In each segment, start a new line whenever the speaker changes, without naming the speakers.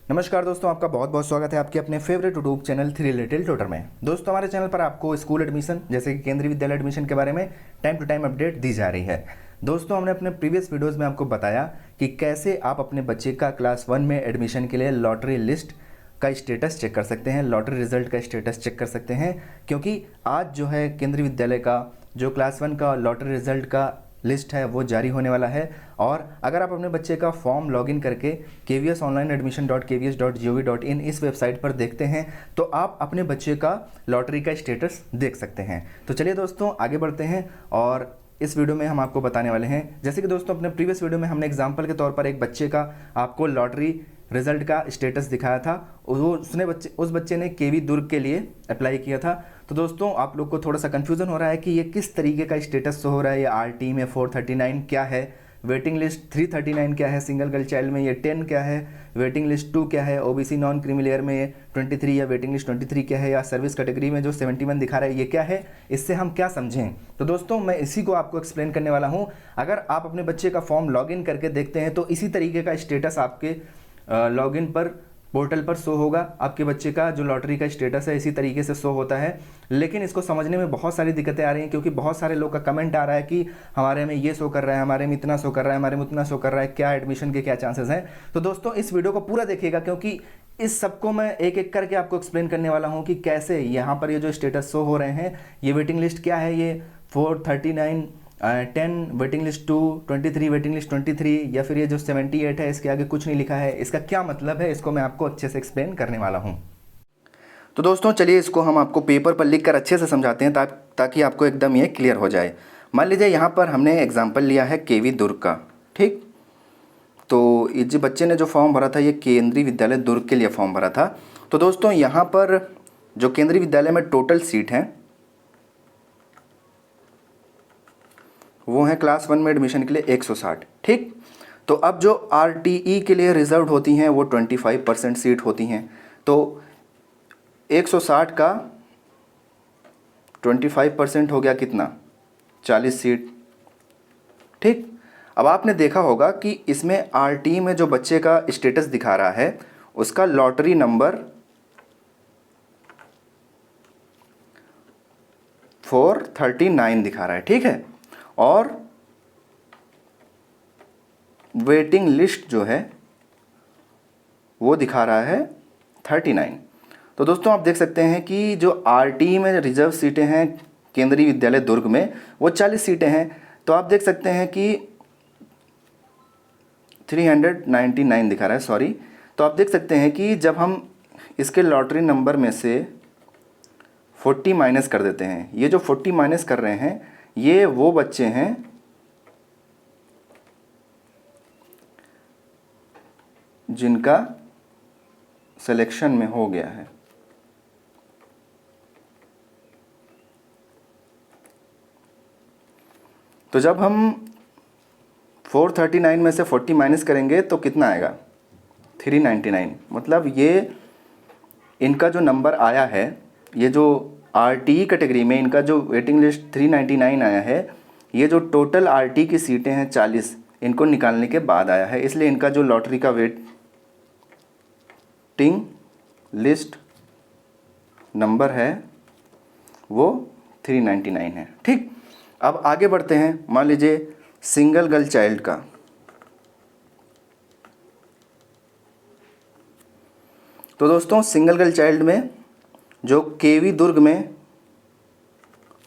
नमस्कार दोस्तों, आपका बहुत बहुत स्वागत है आपके अपने favourite YouTube channel three little tutor में। दोस्तों, हमारे चैनल पर आपको स्कूल एडमिशन जैसे कि केंद्रीय विद्यालय एडमिशन के बारे में टाइम टू टाइम अपडेट दी जा रही है। दोस्तों, हमने अपने प्रीवियस वीडियोस में आपको बताया कि कैसे आप अपने बच्चे का क्लास 1 में एडमिशन के लिए लॉटरी लिस्ट का स्टेटस चेक कर सकते हैं, लॉटरी रिजल्ट का स्टेटस चेक कर सकते हैं, क्योंकि आज जो है केंद्रीय विद्यालय का जो क्लास 1 का लॉटरी रिजल्ट का लिस्ट है वो जारी होने वाला है। और अगर आप अपने बच्चे का फॉर्म लॉगिन करके kvsonlineadmission.kvs.gov.in इस वेबसाइट पर देखते हैं तो आप अपने बच्चे का लॉटरी का स्टेटस देख सकते हैं। तो चलिए दोस्तों, आगे बढ़ते हैं और इस वीडियो में हम आपको बताने वाले हैं, जैसे कि दोस्तों अपने प्रीवियस वीडियो में हमने एग्जाम्पल के तौर पर एक बच्चे का आपको लॉटरी रिजल्ट का स्टेटस दिखाया था। उस बच्चे ने केवी दुर्ग के लिए अप्लाई किया था। तो दोस्तों, आप लोग को थोड़ा सा कन्फ्यूज़न हो रहा है कि ये किस तरीके का स्टेटस हो रहा है, ये आरटी में 439 क्या है, वेटिंग लिस्ट 339 क्या है, सिंगल गर्ल चाइल्ड में ये 10 क्या है, वेटिंग लिस्ट 2 क्या है, ओबीसी नॉन क्रीमी लेयर में ये 23 या वेटिंग लिस्ट 23 क्या है, या सर्विस कैटेगरी में जो 71 दिखा रहा है ये क्या है, इससे हम क्या समझें। तो दोस्तों, मैं इसी को आपको एक्सप्लेन करने वाला हूँ। अगर आप अपने बच्चे का फॉर्म लॉगिन करके देखते हैं तो इसी तरीके का स्टेटस आपके लॉगिन पर पोर्टल पर शो होगा। आपके बच्चे का जो लॉटरी का स्टेटस है इसी तरीके से शो होता है। लेकिन इसको समझने में बहुत सारी दिक्कतें आ रही हैं, क्योंकि बहुत सारे लोग का कमेंट आ रहा है कि हमारे में ये शो कर रहा है, हमारे में इतना शो कर रहा है, हमारे में उतना शो कर रहा है, क्या एडमिशन के क्या चांसेस हैं। तो दोस्तों, इस वीडियो को पूरा देखिएगा, क्योंकि इस सबको मैं एक एक करके आपको एक्सप्लेन करने वाला हूँ कि कैसे यहाँ पर ये जो स्टेटस शो हो रहे हैं, ये वेटिंग लिस्ट क्या है, ये 439 10 वेटिंग लिस्ट 2 23 वेटिंग लिस्ट 23, या फिर ये जो 78 है इसके आगे कुछ नहीं लिखा है, इसका क्या मतलब है, इसको मैं आपको अच्छे से एक्सप्लेन करने वाला हूँ। तो दोस्तों चलिए, इसको हम आपको पेपर पर लिख कर अच्छे से समझाते हैं ताकि आपको एकदम ये क्लियर हो जाए। मान लीजिए यहाँ पर हमने एग्जाम्पल लिया है केवी दुर्ग का, ठीक। तो ये जो बच्चे ने जो फॉर्म भरा था ये केंद्रीय विद्यालय दुर्ग के लिए फॉर्म भरा था। तो दोस्तों, यहाँ पर जो केंद्रीय विद्यालय में टोटल सीट हैं वो है क्लास 1 में एडमिशन के लिए 160, ठीक। तो अब जो आरटीई के लिए रिजर्व होती हैं वो 25% सीट होती हैं। तो 160 का 25% हो गया कितना, 40 सीट, ठीक। अब आपने देखा होगा कि इसमें आरटीई में जो बच्चे का स्टेटस दिखा रहा है उसका लॉटरी नंबर 439 दिखा रहा है, ठीक है। और वेटिंग लिस्ट जो है वो दिखा रहा है 39। तो दोस्तों, आप देख सकते हैं कि जो आरटी में रिजर्व सीटें हैं केंद्रीय विद्यालय दुर्ग में वो 40 सीटें हैं। तो आप देख सकते हैं कि 399 दिखा रहा है, सॉरी। तो आप देख सकते हैं कि जब हम इसके लॉटरी नंबर में से 40 माइनस कर देते हैं, ये जो 40 माइनस कर रहे हैं ये वो बच्चे हैं जिनका सिलेक्शन में हो गया है। तो जब हम 439 में से 40 माइनस करेंगे तो कितना आएगा, 399। मतलब ये इनका जो नंबर आया है, ये जो आरटी कैटेगरी में इनका जो वेटिंग लिस्ट 399 आया है, ये जो टोटल आरटी की सीटें हैं 40, इनको निकालने के बाद आया है। इसलिए इनका जो लॉटरी का वेटिंग लिस्ट नंबर है वो 399 है, ठीक। अब आगे बढ़ते हैं। मान लीजिए सिंगल गर्ल चाइल्ड का। तो दोस्तों, सिंगल गर्ल चाइल्ड में जो केवी दुर्ग में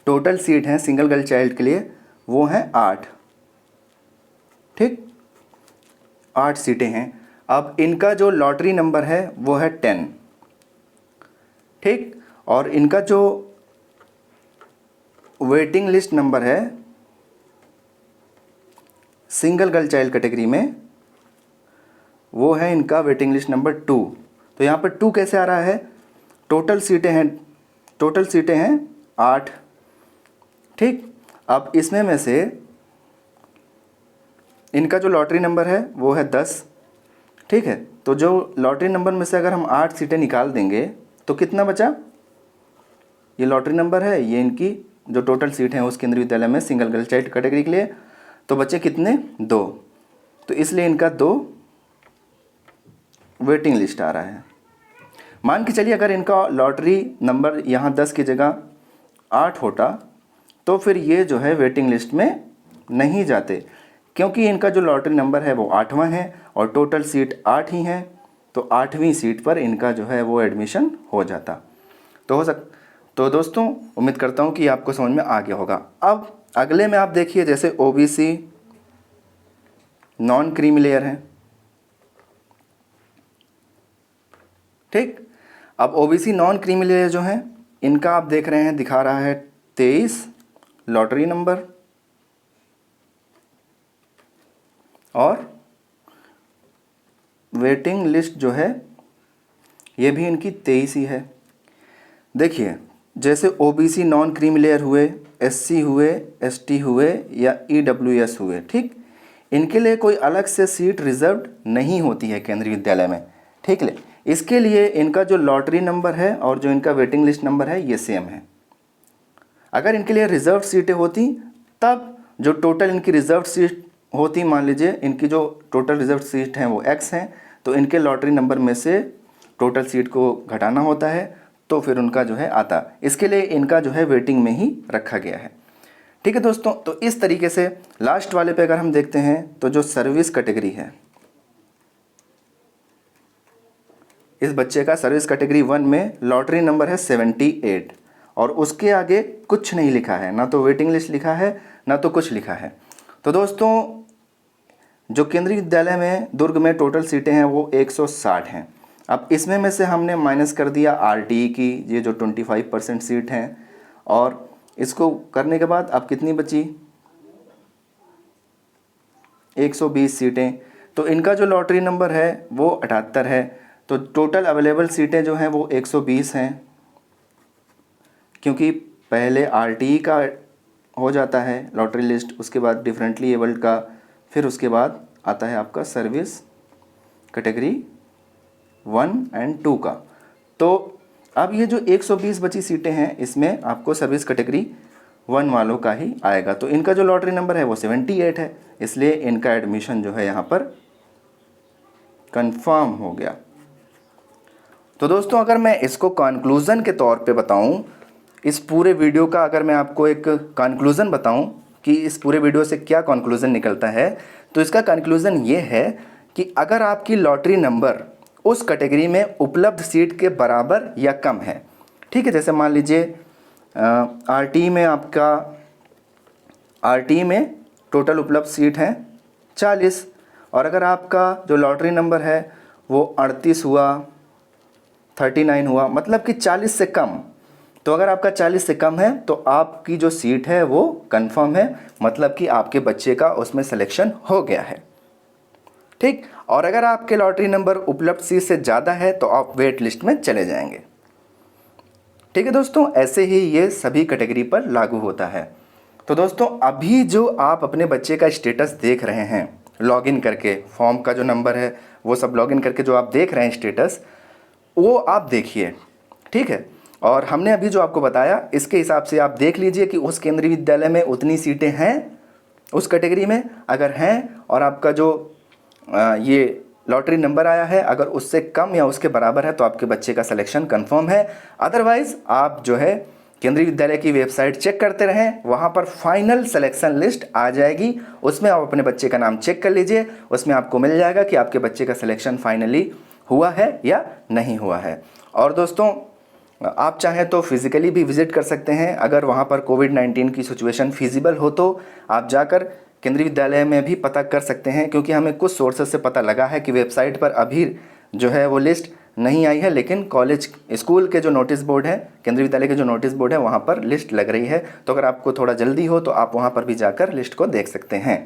टोटल सीट हैं सिंगल गर्ल चाइल्ड के लिए वो हैं 8, ठीक। 8 सीटें हैं। अब इनका जो लॉटरी नंबर है वो है 10, ठीक। और इनका जो वेटिंग लिस्ट नंबर है सिंगल गर्ल चाइल्ड कैटेगरी में वो है इनका वेटिंग लिस्ट नंबर 2। तो यहाँ पर 2 कैसे आ रहा है, टोटल सीटें हैं 8, ठीक। अब इसमें में से इनका जो लॉटरी नंबर है वो है 10, ठीक है। तो जो लॉटरी नंबर में से अगर हम 8 सीटें निकाल देंगे तो कितना बचा, ये लॉटरी नंबर है, ये इनकी जो टोटल सीट हैं उस केंद्रीय विद्यालय में सिंगल गर्ल चाइल्ड कैटेगरी के लिए, तो बचे कितने, 2। तो इसलिए इनका 2 वेटिंग लिस्ट आ रहा है। मान के चलिए अगर इनका लॉटरी नंबर यहाँ 10 की जगह 8 होता तो फिर ये जो है वेटिंग लिस्ट में नहीं जाते, क्योंकि इनका जो लॉटरी नंबर है वो 8वां है और टोटल सीट 8 ही हैं, तो 8वीं सीट पर इनका जो है वो एडमिशन हो जाता। तो दोस्तों उम्मीद करता हूँ कि आपको समझ में आ गया होगा। अब अगले में आप देखिए, जैसे ओबीसी नॉन क्रीमी लेयर है, ठीक। अब ओबीसी नॉन क्रीमी लेयर जो है इनका आप देख रहे हैं दिखा रहा है 23 लॉटरी नंबर और वेटिंग लिस्ट जो है ये भी इनकी 23 ही है। देखिए जैसे ओबीसी नॉन क्रीमी लेयर हुए, एससी हुए, एसटी हुए या ईडब्ल्यूएस हुए, ठीक, इनके लिए कोई अलग से सीट रिजर्व्ड नहीं होती है केंद्रीय विद्यालय में, ठीक है। इसके लिए इनका जो लॉटरी नंबर है और जो इनका वेटिंग लिस्ट नंबर है ये सेम है। अगर इनके लिए रिजर्व सीटें होती तब जो टोटल इनकी रिजर्व सीट होती, मान लीजिए इनकी जो टोटल रिजर्व सीट हैं वो x हैं, तो इनके लॉटरी नंबर में से टोटल सीट को घटाना होता है तो फिर उनका जो है आता। इसके लिए इनका जो है वेटिंग में ही रखा गया है, ठीक है दोस्तों। तो इस तरीके से लास्ट वाले पे अगर हम देखते हैं तो जो सर्विस कैटेगरी है, इस बच्चे का सर्विस कैटेगरी 1 में लॉटरी नंबर है 78 और उसके आगे कुछ नहीं लिखा है, ना तो वेटिंग लिस्ट लिखा है ना तो कुछ लिखा है। तो दोस्तों जो केंद्रीय विद्यालय में दुर्ग में टोटल सीटें हैं वो 160 हैं। अब इसमें में से हमने माइनस कर दिया आरटीई की ये जो 25% सीट हैं, और इसको करने के बाद अब कितनी बची, 120 सीटें। तो इनका जो लॉटरी नंबर है वो 78 है, तो टोटल अवेलेबल सीटें जो हैं वो 120 हैं, क्योंकि पहले आरटीई का हो जाता है लॉटरी लिस्ट, उसके बाद डिफरेंटली एबल्ड का, फिर उसके बाद आता है आपका सर्विस कैटेगरी 1 और 2 का। तो अब ये जो 120 बची सीटें हैं इसमें आपको सर्विस कैटेगरी 1 वालों का ही आएगा। तो इनका जो लॉटरी नंबर है वो 78 है, इसलिए इनका एडमिशन जो है यहाँ पर कंफर्म हो गया। तो दोस्तों अगर मैं इसको कंक्लूज़न के तौर पे बताऊं, इस पूरे वीडियो का अगर मैं आपको एक कंक्लूज़न बताऊं कि इस पूरे वीडियो से क्या कंक्लूज़न निकलता है, तो इसका कंक्लूज़न ये है कि अगर आपकी लॉटरी नंबर उस कैटेगरी में उपलब्ध सीट के बराबर या कम है, ठीक है। जैसे मान लीजिए आरटी में आपका आरटी में टोटल उपलब्ध सीट हैं 40, और अगर आपका जो लॉटरी नंबर है वो 38 हुआ, 39 हुआ, मतलब कि 40 से कम। तो अगर आपका 40 से कम है तो आपकी जो सीट है वो कंफर्म है, मतलब कि आपके बच्चे का उसमें सिलेक्शन हो गया है, ठीक। और अगर आपके लॉटरी नंबर उपलब्ध सीट से ज़्यादा है तो आप वेट लिस्ट में चले जाएंगे, ठीक है दोस्तों। ऐसे ही ये सभी कैटेगरी पर लागू होता है। तो दोस्तों अभी जो आप अपने बच्चे का स्टेटस देख रहे हैं लॉगिन करके, फॉर्म का जो नंबर है वो सब लॉगिन करके जो आप देख रहे हैं स्टेटस, वो आप देखिए, ठीक है। और हमने अभी जो आपको बताया इसके हिसाब से आप देख लीजिए कि उस केंद्रीय विद्यालय में उतनी सीटें हैं उस कैटेगरी में, अगर हैं और आपका जो ये लॉटरी नंबर आया है अगर उससे कम या उसके बराबर है तो आपके बच्चे का सिलेक्शन कंफर्म है। अदरवाइज़ आप जो है केंद्रीय विद्यालय की वेबसाइट चेक करते रहें, वहाँ पर फाइनल सिलेक्शन लिस्ट आ जाएगी, उसमें आप अपने बच्चे का नाम चेक कर लीजिए, उसमें आपको मिल जाएगा कि आपके बच्चे का सिलेक्शन फाइनली हुआ है या नहीं हुआ है। और दोस्तों आप चाहें तो फिज़िकली भी विज़िट कर सकते हैं, अगर वहाँ पर कोविड-19 की सिचुएशन फिजिबल हो तो आप जाकर केंद्रीय विद्यालय में भी पता कर सकते हैं, क्योंकि हमें कुछ सोर्सेज से पता लगा है कि वेबसाइट पर अभी जो है वो लिस्ट नहीं आई है, लेकिन कॉलेज स्कूल के जो नोटिस बोर्ड है, केंद्रीय विद्यालय के जो नोटिस बोर्ड है वहाँ पर लिस्ट लग रही है। तो अगर आपको थोड़ा जल्दी हो तो आप वहाँ पर भी जाकर लिस्ट को देख सकते हैं।